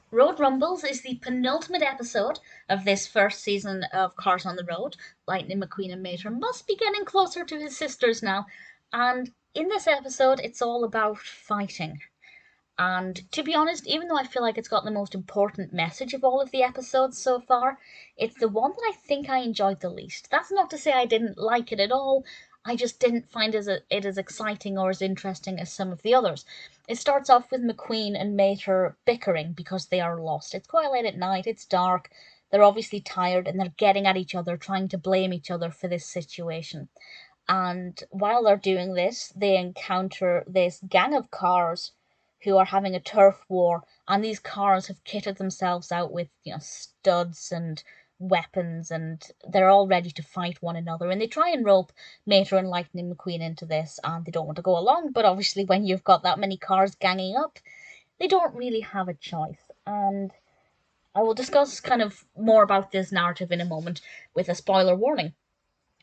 Road Rumbles is the penultimate episode of this first season of Cars on the Road. Lightning McQueen and Mater must be getting closer to his sisters now. And in this episode, it's all about fighting. And to be honest, even though I feel like it's got the most important message of all of the episodes so far, it's the one that I think I enjoyed the least. That's not to say I didn't like it at all. I just didn't find it as exciting or as interesting as some of the others. It starts off with McQueen and Mater bickering because they are lost. It's quite late at night, it's dark, they're obviously tired, and they're getting at each other, trying to blame each other for this situation. And while they're doing this, they encounter this gang of cars who are having a turf war, and these cars have kitted themselves out with, studs and weapons, and they're all ready to fight one another. And they try and rope Mater and Lightning McQueen into this, and they don't want to go along, but obviously, when you've got that many cars ganging up, they don't really have a choice. And I will discuss kind of more about this narrative in a moment with a spoiler warning.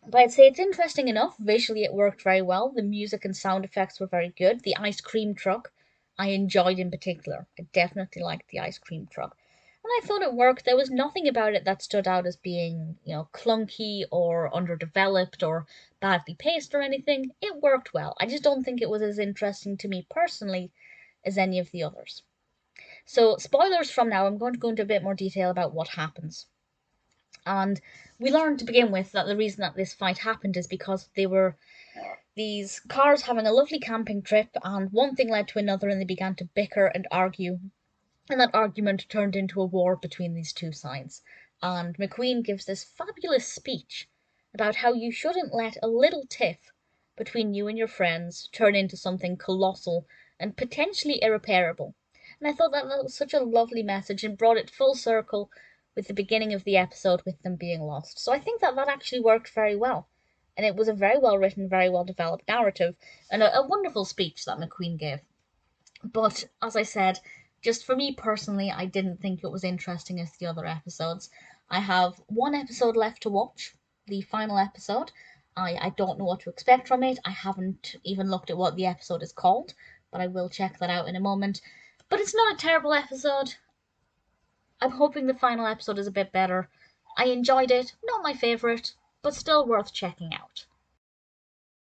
But I'd say it's interesting enough. Visually, it worked very well. The music and sound effects were very good. The ice cream truck, I enjoyed in particular. I definitely liked the ice cream truck. And I thought it worked. There was nothing about it that stood out as being, clunky or underdeveloped or badly paced or anything. It worked well. I just don't think it was as interesting to me personally as any of the others. So, spoilers from now, I'm going to go into a bit more detail about what happens. And we learned to begin with that the reason that this fight happened is because they were these cars having a lovely camping trip, and one thing led to another, and they began to bicker and argue. And that argument turned into a war between these two sides. And McQueen gives this fabulous speech about how you shouldn't let a little tiff between you and your friends turn into something colossal and potentially irreparable. And I thought that was such a lovely message and brought it full circle with the beginning of the episode with them being lost. So I think that that actually worked very well. And it was a very well written, very well developed narrative, and a wonderful speech that McQueen gave. But as I said, just for me personally, I didn't think it was interesting as the other episodes. I have one episode left to watch, the final episode. I don't know what to expect from it. I haven't even looked at what the episode is called, but I will check that out in a moment. But it's not a terrible episode. I'm hoping the final episode is a bit better. I enjoyed it, not my favourite, but still worth checking out.